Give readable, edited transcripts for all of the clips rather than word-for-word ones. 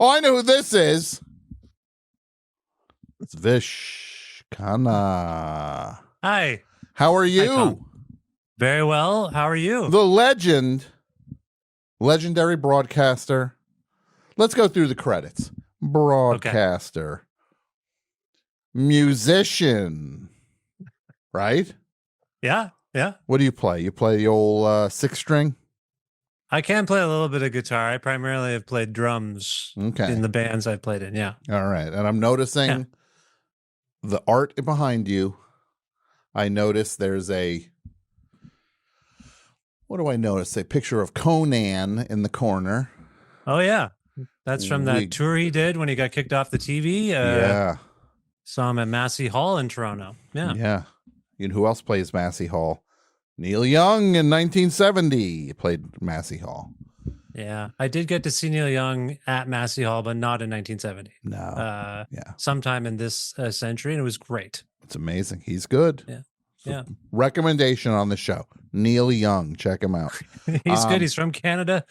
Oh, I know who this is. It's Vish. Khanna. Hi. How are you? Hi, Tom. Very well. How are you? The legendary broadcaster. Let's go through the credits. Broadcaster. Musician. Right? Yeah. What do you play? You play the old six string? I can play a little bit of guitar. I primarily have played drums in the bands I've played in. Yeah. All right. And I'm noticing the art behind you. I noticed there's what do I notice? A picture of Conan in the corner. Oh, yeah. That's from that tour he did when he got kicked off the TV. Yeah. Saw him at Massey Hall in Toronto. Yeah. Yeah. You know who else plays Massey Hall? Neil Young in 1970 played Massey Hall. Yeah. I did get to see Neil Young at Massey Hall, but not in 1970. No. Sometime in this century, and it was great. It's amazing. He's good. Yeah. So recommendation on the show. Neil Young. Check him out. He's good. He's from Canada.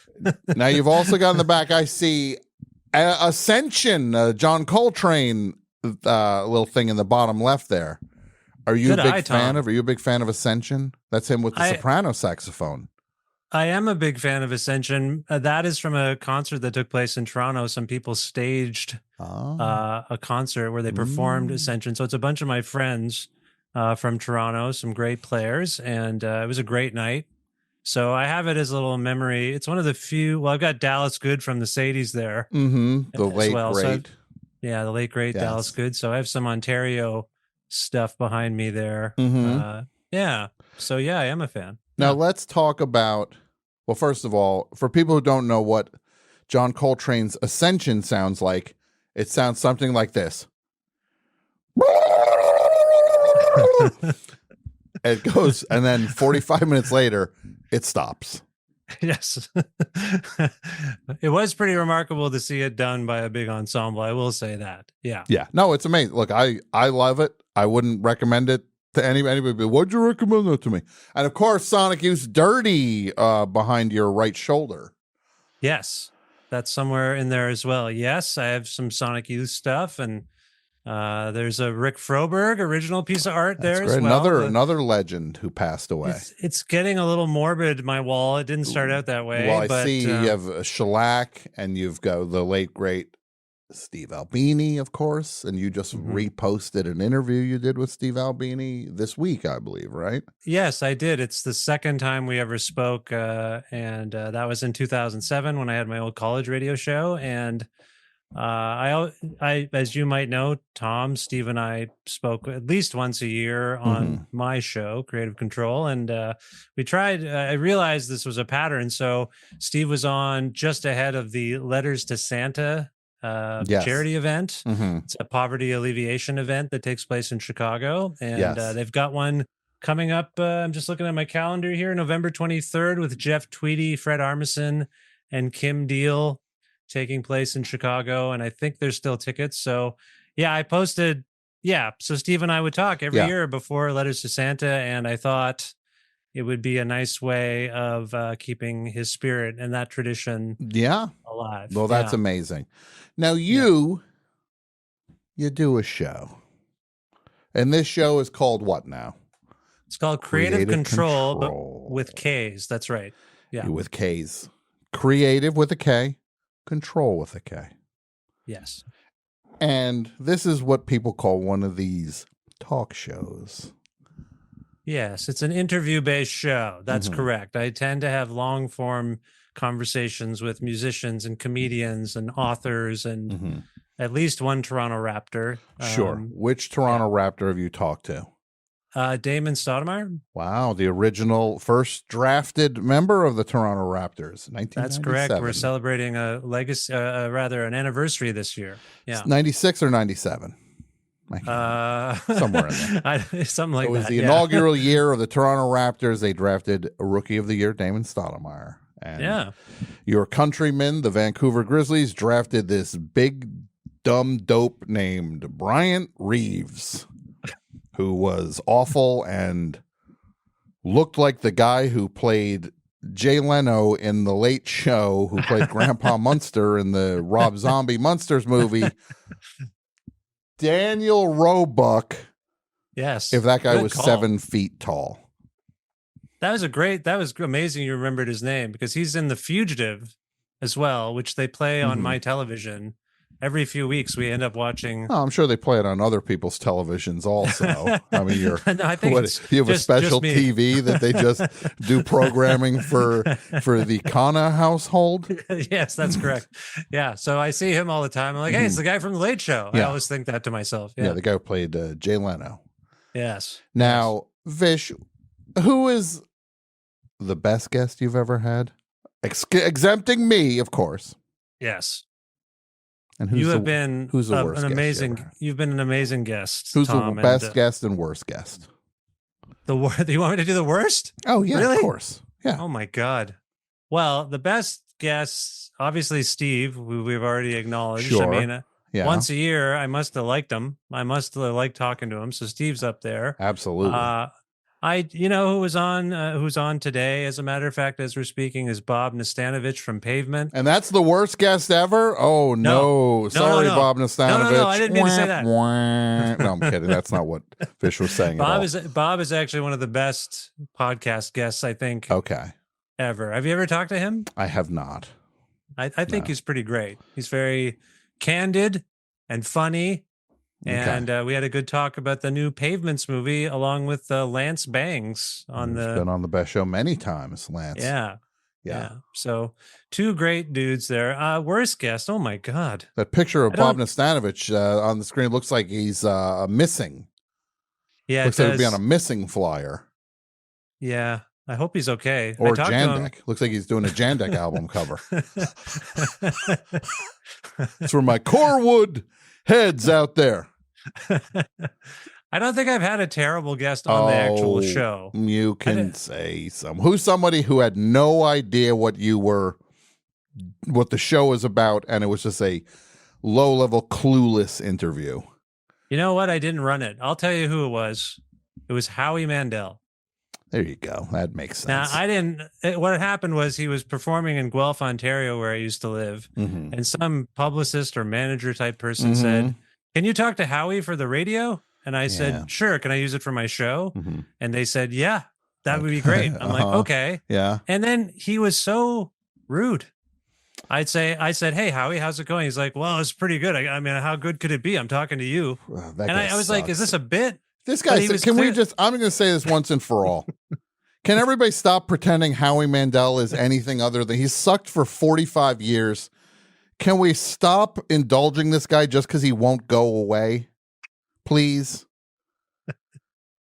Now, you've also got in the back, I see Ascension, John Coltrane little thing in the bottom left there. Are you a big fan of? Are you a big fan of Ascension? That's him with the soprano saxophone. I am a big fan of Ascension. That is from a concert that took place in Toronto. Some people staged a concert where they performed Ascension. So it's a bunch of my friends from Toronto, some great players, and it was a great night. So I have it as a little memory. It's one of the few. Well, I've got Dallas Good from the Sadies there. The late great. The late great Dallas Good. So I have some Ontario stuff behind me there. So I am a fan. Now let's talk about, well, first of all, for people who don't know what John Coltrane's Ascension sounds like, it sounds something like this. It goes, and then 45 minutes later it stops. Yes. It was pretty remarkable to see it done by a big ensemble. I will say that. Yeah. No, it's amazing. Look, I love it. I wouldn't recommend it to anybody, but why'd you recommend that to me? And of course, Sonic Youth's Dirty behind your right shoulder. Yes. That's somewhere in there as well. Yes, I have some Sonic Youth stuff, and there's a Rick Froberg original piece of art there as well. Another legend who passed away. It's getting a little morbid, my wall. It didn't start out that way. Well, I see you have a shellac, and you've got the late, great Steve Albini, of course, and you just reposted an interview you did with Steve Albini this week, I believe, right? Yes, I did. It's the second time we ever spoke, and that was in 2007 when I had my old college radio show, and I, as you might know, Tom, Steve, and I spoke at least once a year on my show, Creative Control, and we tried. I realized this was a pattern, so Steve was on just ahead of the Letters to Santa charity event. It's a poverty alleviation event that takes place in Chicago, and they've got one coming up. I'm just looking at my calendar here, November 23rd, with Jeff Tweedy, Fred Armisen, and Kim Deal, taking place in Chicago, and I think there's still tickets. So I posted, so Steve and I would talk every year before Letters to Santa, and I thought it would be a nice way of keeping his spirit and that tradition alive. Well, that's amazing. Now you do a show, and this show is called what now? It's called Creative Control, but with K's. That's right. Yeah, with K's. Creative with a K. Control with a K. Yes. And this is what people call one of these talk shows. Yes, it's an interview-based show. That's correct. I tend to have long-form conversations with musicians and comedians and authors and at least one Toronto Raptor. Sure. Which Toronto Raptor have you talked to? Damon Stoudemire. Wow, the original first drafted member of the Toronto Raptors, 1997. That's correct. We're celebrating a legacy, an anniversary this year. Yeah, 96 or 97. Somewhere in there. Something like that. It was the inaugural year of the Toronto Raptors. They drafted a Rookie of the Year, Damon Stoudemire. And your countrymen, the Vancouver Grizzlies, drafted this big, dumb dope named Bryant Reeves, who was awful and looked like the guy who played Jay Leno in The Late Show, who played Grandpa Munster in the Rob Zombie Munsters movie. Daniel Roebuck. Yes. If that guy was 7 feet tall. That was amazing you remembered his name, because he's in The Fugitive as well, which they play on my television. Every few weeks we end up watching. Oh, I'm sure they play it on other people's televisions also. I mean, you have a special TV that they just do programming for the Khanna household? Yes, that's correct. Yeah, so I see him all the time. I'm like, hey, it's the guy from The Late Show. Yeah. I always think that to myself. Yeah, the guy who played Jay Leno. Yes. Now, Vish, who is the best guest you've ever had? Exempting me, of course. Yes. And who's the worst guest you've been an amazing guest. Who's Tom, the best guest and worst guest? You want me to do the worst? Oh yeah, really? Of course. Yeah. Oh my God. Well, the best guests, obviously Steve, who we've already acknowledged. Sure. I mean, once a year, I must have liked him. I must have liked talking to him. So Steve's up there. Absolutely. Who's on today, as a matter of fact, as we're speaking, is Bob Nastanovich from Pavement. And that's the worst guest ever? Oh, no. Sorry, no. Bob Nastanovich. No, I didn't mean to say that. No, I'm kidding. That's not what Vish was saying Bob is actually one of the best podcast guests, I think, ever. Have you ever talked to him? I have not. I think he's pretty great. He's very candid and funny. And we had a good talk about the new Pavements movie, along with Lance Bangs He's been on the best show many times, Lance. Yeah. So 2 great dudes there. Worst guest. Oh my God. That picture of Bob Nastanovich on the screen looks like he's missing. Yeah. Looks like he'd be on a missing flyer. Yeah. I hope he's okay. Or Jandek. Looks like he's doing a Jandek album cover. It's for my Corwood heads out there. I don't think I've had a terrible guest on the actual show. You can say who's somebody who had no idea what the show is about, and it was just a low-level clueless interview. You know what? I didn't run it. I'll tell you who it was. It was Howie Mandel. There you go. That makes sense. Now, what happened was he was performing in Guelph, Ontario, where I used to live, and some publicist or manager type person said, "Can you talk to Howie for the radio?" And I said, "Sure. Can I use it for my show?" And they said, "Yeah, that would be great." I'm like, "Okay." Yeah. And then he was so rude. I said, "Hey, Howie, how's it going?" He's like, "Well, it's pretty good. I mean, how good could it be? I'm talking to you." I was like, "Is this a bit?" This guy said, I'm going to say this once and for all. Can everybody stop pretending Howie Mandel is anything other than he's sucked for 45 years? Can we stop indulging this guy just because he won't go away? Please.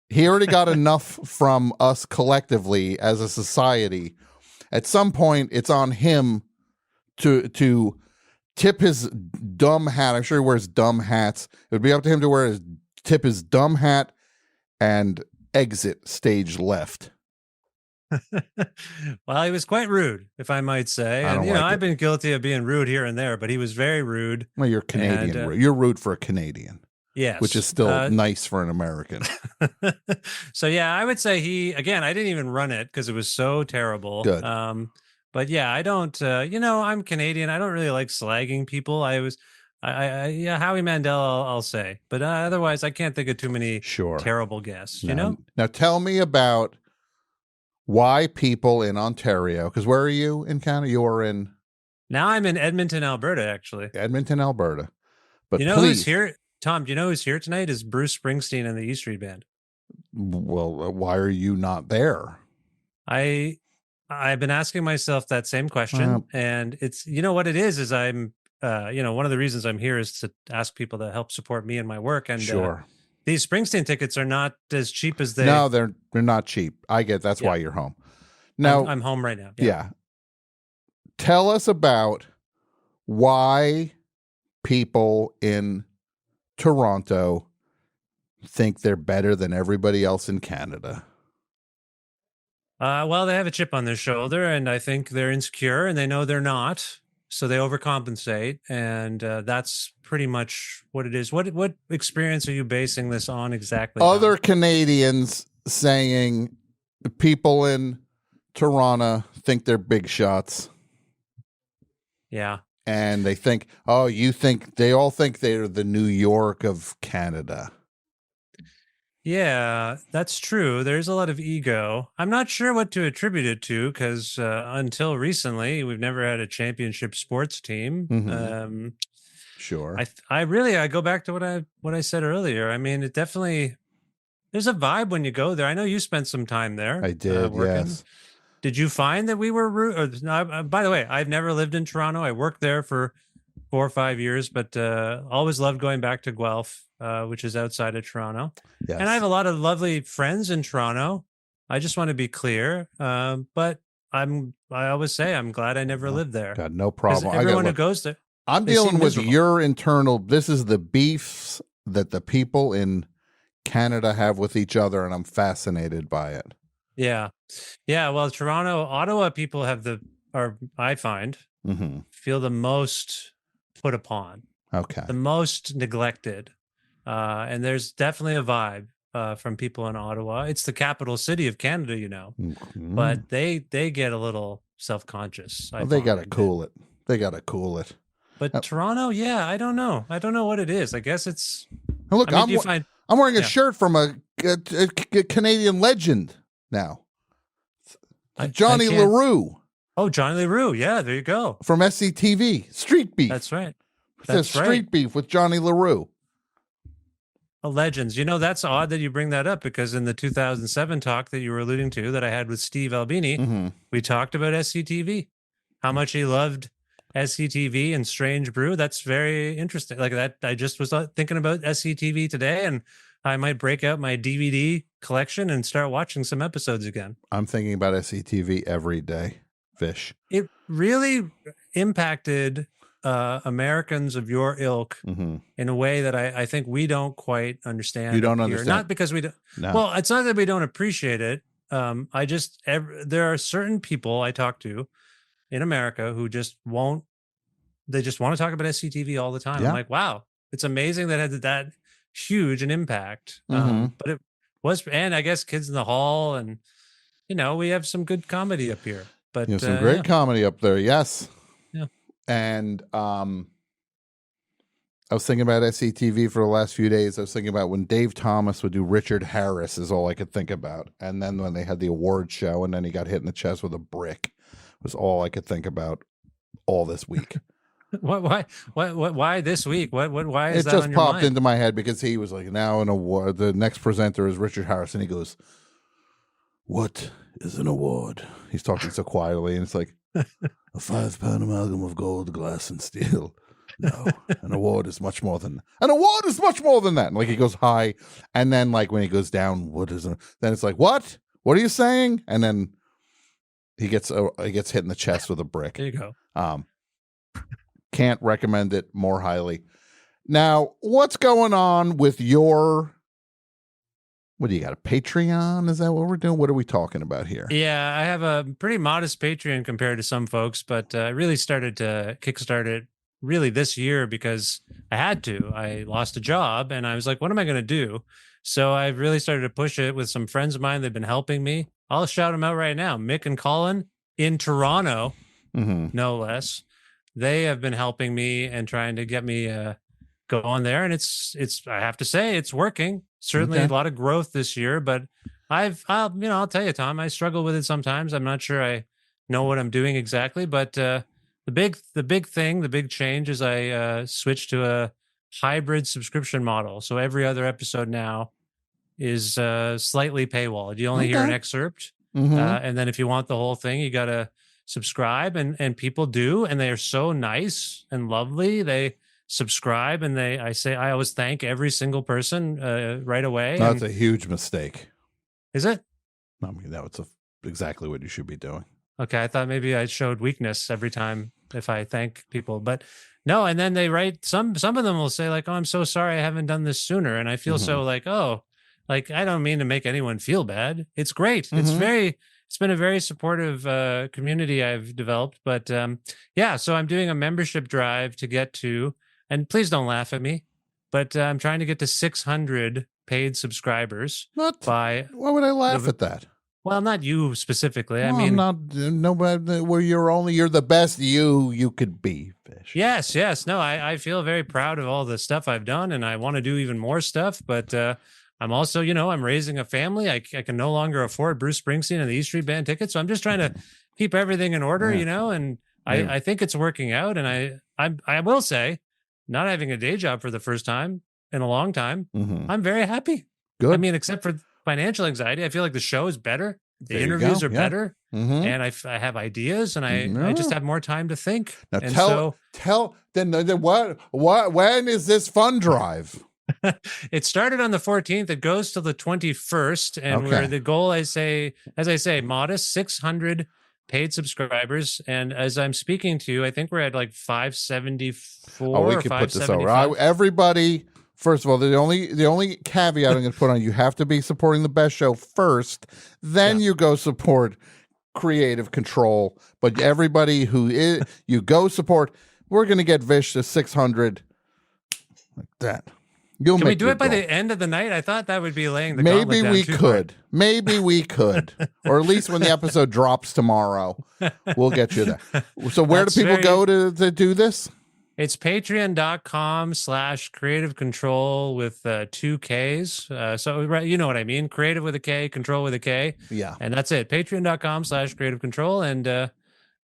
He already got enough from us collectively as a society. At some point, it's on him to tip his dumb hat. I'm sure he wears dumb hats. It would be up to him to tip his dumb hat and exit stage left. Well, he was quite rude, if I might say. And I've been guilty of being rude here and there, but he was very rude. Well, you're Canadian. You're rude for a Canadian. Yes. Which is still nice for an American. So, yeah, I would say I didn't even run it because it was so terrible. Good. But yeah, I don't, I'm Canadian. I don't really like slagging people. Howie Mandel, I'll say. But otherwise, I can't think of too many terrible guests, you know? Now, tell me about why people in Ontario, because where are you in Canada? You are in... Now I'm in Edmonton, Alberta, actually. Edmonton, Alberta. But who's here? Tom, do you know who's here tonight? Is Bruce Springsteen and the E Street Band. Well, why are you not there? I've been asking myself that same question, and it's, what it is I'm, one of the reasons I'm here is to ask people to help support me and my work. And these Springsteen tickets are not as cheap as they. No, they're not cheap. I get that's why you're home. Now I'm home right now. Yeah. Tell us about why people in Toronto think they're better than everybody else in Canada. Well, they have a chip on their shoulder, and I think they're insecure, and they know they're not, so they overcompensate, and that's pretty much what it is. What experience are you basing this on exactly? Other Canadians saying people in Toronto think they're big shots. Yeah. And they think, they all think they're the New York of Canada. Yeah, that's true. There's a lot of ego. I'm not sure what to attribute it to because until recently, we've never had a championship sports team. Mm-hmm. Sure. I go back to what I said earlier. I mean, it definitely, there's a vibe when you go there. I know you spent some time there. I did, working. yes. Did you find that we were by the way, I've never lived in Toronto. I worked there for 4 or 5 years, but always loved going back to Guelph, which is outside of Toronto. Yes. And I have a lot of lovely friends in Toronto. I just want to be clear. But I always say I'm glad I never lived there. God, no problem. Everyone who goes there. I'm dealing with your internal, this is the beefs that the people in Canada have with each other, and I'm fascinated by it. Yeah. Yeah. Well, Ottawa people I find, feel the most put upon. Okay. The most neglected. And there's definitely a vibe from people in Ottawa. It's the capital city of Canada, but they get a little self-conscious. They got to cool it. They got to cool it. But Toronto, yeah, I don't know. I don't know what it is. I guess it's. Look, I'm wearing a shirt from a Canadian legend now. Johnny LaRue. Oh, Johnny LaRue. Yeah, there you go. From SCTV. Street Beef. That's right. That's Street Beef with Johnny LaRue. Legends. That's odd that you bring that up because in the 2007 talk that you were alluding to that I had with Steve Albini, we talked about SCTV, how much he loved SCTV and Strange Brew. That's very interesting. Like that, I just was thinking about SCTV today, and I might break out my DVD collection and start watching some episodes again. I'm thinking about SCTV every day, Vish. It really impacted Americans of your ilk in a way that I think we don't quite understand. You don't understand. Not because we don't. No. Well, it's not that we don't appreciate it. There are certain people I talk to in America who just won't. They just want to talk about SCTV all the time. Yeah. I'm like, wow, it's amazing that had that huge an impact. But it was, and I guess Kids in the Hall, and we have some good comedy up here. But some great comedy up there. Yes. Yeah. And I was thinking about SCTV for the last few days. I was thinking about when Dave Thomas would do Richard Harris is all I could think about. And then when they had the award show and then he got hit in the chest with a brick was all I could think about all this week. Why this week? Why is it that just on your popped mind? into my head because he was like, now an award. The next presenter is Richard Harris. And he goes, what is an award? He's talking so quietly. And it's like, a 5-pound amalgam of gold, glass, and steel. No, an award is much more than that. And like he goes high, and then like when he goes down, then it's like, what? What are you saying? And then he gets hit in the chest with a brick. There you go. Can't recommend it more highly. Now, what's going on with your? What do you got, a Patreon? Is that what we're doing? What are we talking about here? Yeah, I have a pretty modest Patreon compared to some folks, but I really started to kickstart it really this year because I had to. I lost a job and I was like, what am I going to do? So I've really started to push it with some friends of mine. They've been helping me. I'll shout them out right now. Mick and Colin in Toronto, no less. They have been helping me and trying to get me go on there. And it's I have to say it's working. Certainly a lot of growth this year, but I'll tell you, Tom, I struggle with it sometimes. I'm not sure I know what I'm doing exactly, but the big change is I switched to a hybrid subscription model. So every other episode now is slightly paywalled. You only hear an excerpt. And then if you want the whole thing, you got to subscribe, and people do. And they are so nice and lovely. They subscribe, and I always thank every single person right away. That's a huge mistake. Is it? I mean, that's exactly what you should be doing. Okay, I thought maybe I showed weakness every time if I thank people, but no. And then they write some of them will say like, "Oh, I'm so sorry, I haven't done this sooner," and I feel so like, oh, like I don't mean to make anyone feel bad. It's great. It's been a very supportive community I've developed, but yeah. So I'm doing a membership drive to get to. And please don't laugh at me, but I'm trying to get to 600 paid subscribers. Why would I laugh at that? Well, not you specifically. Well, I mean, I'm not nobody where you're the best you could be, Fish. yes. No, I feel very proud of all the stuff I've done, and I want to do even more stuff. But I'm also, I'm raising a family. I can no longer afford Bruce Springsteen and the E Street Band tickets, so I'm just trying to keep everything in order, and I think it's working out. And I will say, not having a day job for the first time in a long time, I'm very happy. Good. I mean, except for financial anxiety, I feel like the show is better. The interviews are better, and I have ideas, and I just have more time to think. Now and when is this fund drive? It started on the 14th. It goes till the 21st, and where the goal, as I say, modest 600 paid subscribers. And as I'm speaking to you, I think we're at like 574. Oh, we or could put this over. 575. Everybody. First of all, the only caveat I'm going to put on, you have to be supporting the best show first, then you go support Creative Control. But everybody you go support, we're going to get Vish to 600 like that. Can we do it by the end of the night? I thought that would be laying the Maybe gauntlet we down could. Maybe we could. Or at least when the episode drops tomorrow, we'll get you there. So where do people go to do this? It's patreon.com/creative control with 2 Ks. So you know what I mean? Creative with a K, control with a K. Yeah. And that's it. Patreon.com/creative control. And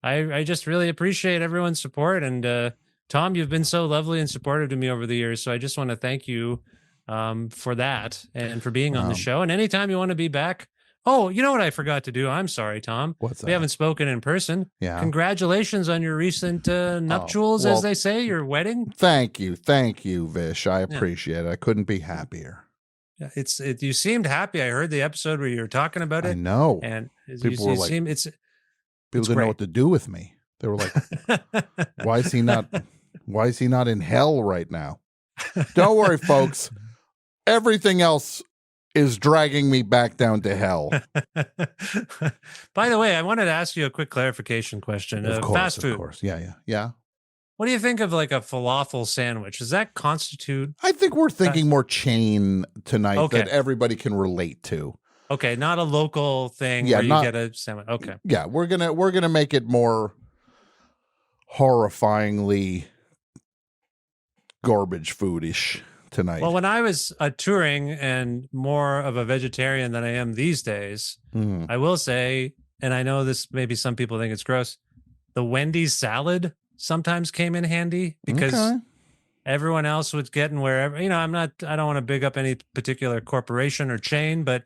I just really appreciate everyone's support. And Tom, you've been so lovely and supportive to me over the years. So I just want to thank you for that and for being on the show. And anytime you want to be back. Oh, you know what I forgot to do? I'm sorry, Tom. What's that? We haven't spoken in person. Yeah. Congratulations on your recent nuptials, as they say, your wedding. Thank you, Vish. I appreciate it. I couldn't be happier. Yeah, you seemed happy. I heard the episode where you were talking about it. I know. And people were like, people didn't know what to do with me. They were like, why is he not in hell right now? Don't worry, folks. Everything else is dragging me back down to hell. By the way, I wanted to ask you a quick clarification question. Of course, fast food. Of course. Yeah. What do you think of like a falafel sandwich? Does that constitute? I think we're thinking more chain tonight that everybody can relate to. Okay, not a local thing where you get a sandwich. Okay. Yeah, we're gonna make it more horrifyingly garbage foodish tonight. Well, when I was touring and more of a vegetarian than I am these days, I will say, and I know this maybe some people think it's gross, the Wendy's salad sometimes came in handy because everyone else was getting wherever. I don't want to big up any particular corporation or chain, but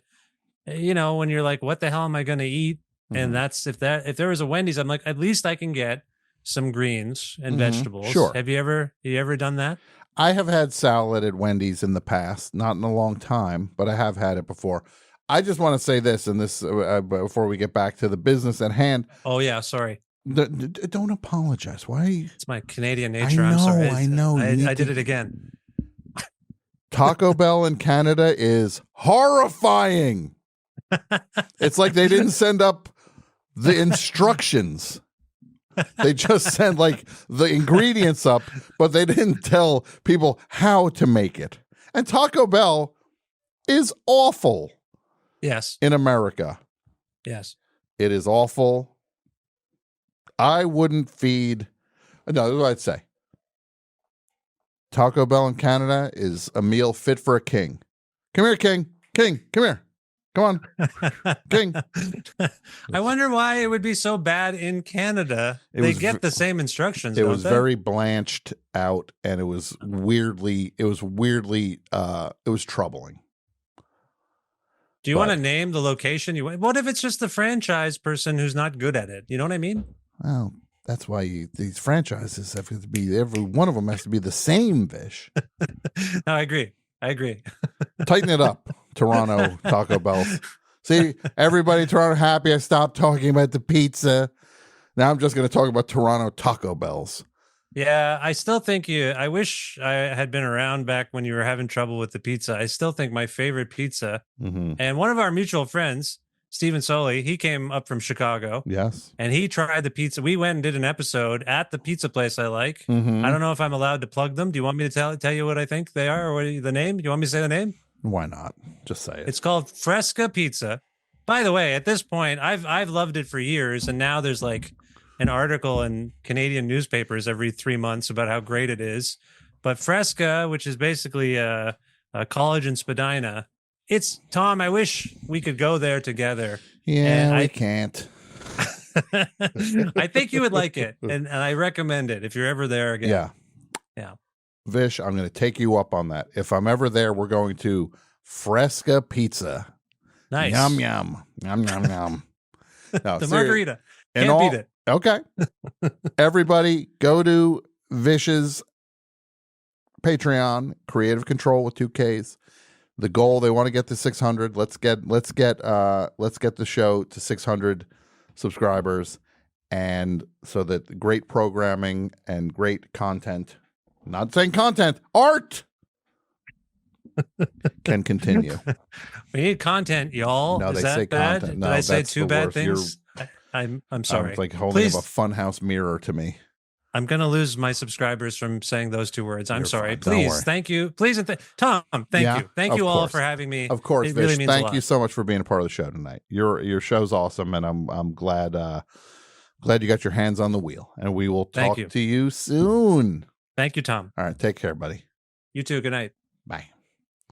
when you're like, what the hell am I going to eat? And that's if there was a Wendy's, I'm like, at least I can get some greens and vegetables. Sure. Have you ever done that? I have had salad at Wendy's in the past, not in a long time, but I have had it before. I just want to say this, and this before we get back to the business at hand. Oh yeah, sorry. Don't apologize. Why? It's my Canadian nature. I'm sorry. I know. I did it again. Taco Bell in Canada is horrifying. It's like they didn't send up the instructions. They just sent like the ingredients up, but they didn't tell people how to make it. And Taco Bell is awful. Yes. In America. Yes. It is awful. I wouldn't feed. No, that's what I'd say. Taco Bell in Canada is a meal fit for a king. Come here, King. King, come here. Come on, King. I wonder why it would be so bad in Canada. They get the same instructions. It was very blanched out, and it was weirdly. It was troubling. Do you want to name the location? What if it's just the franchise person who's not good at it? You know what I mean? Well, that's why these franchises have to be. Every one of them has to be the same, Vish. No, I agree. Tighten it up, Toronto Taco Bell. See, everybody in Toronto happy. I stopped talking about the pizza. Now I'm just going to talk about Toronto Taco Bells. Yeah, I still think I wish I had been around back when you were having trouble with the pizza. I still think my favorite pizza, and one of our mutual friends, Stephen Soley, he came up from Chicago. Yes. And he tried the pizza. We went and did an episode at the pizza place I like. I don't know if I'm allowed to plug them. Do you want me to tell you what I think they are, or the name? Do you want me to say the name? Why not? Just say it. It's called Fresca Pizza. By the way, at this point, I've loved it for years, and now there's like an article in Canadian newspapers every 3 months about how great it is. But Fresca, which is basically a college in Spadina, it's Tom. I wish we could go there together. Yeah, we can't. I think you would like it, and I recommend it if you're ever there again. Yeah. Vish, I'm going to take you up on that. If I'm ever there, we're going to Fresca Pizza. Nice. Yum, yum. Yum, yum, yum. No, the margarita. Can't beat it. Okay. Everybody go to Vish's Patreon, Creative Control with 2 Ks. The goal, they want to get to 600. Let's get the show to 600 subscribers, and so that great programming and great content, not saying content, art can continue. We need content, y'all. No, Is they that say bad? content. No, Did I say that's 2 the bad worst. things? I'm sorry. It's like holding up a funhouse mirror to me. I'm going to lose my subscribers from saying those 2 words. I'm sorry. Fine. Please, thank you. Please, and Tom, thank you. Thank you all for having me. Of course, it really Vish, means thank you so much for being a part of the show tonight. Your show's awesome, and I'm glad you got your hands on the wheel. And we will talk to you soon. Thank you, Tom. All right, take care, buddy. You too. Good night. Bye.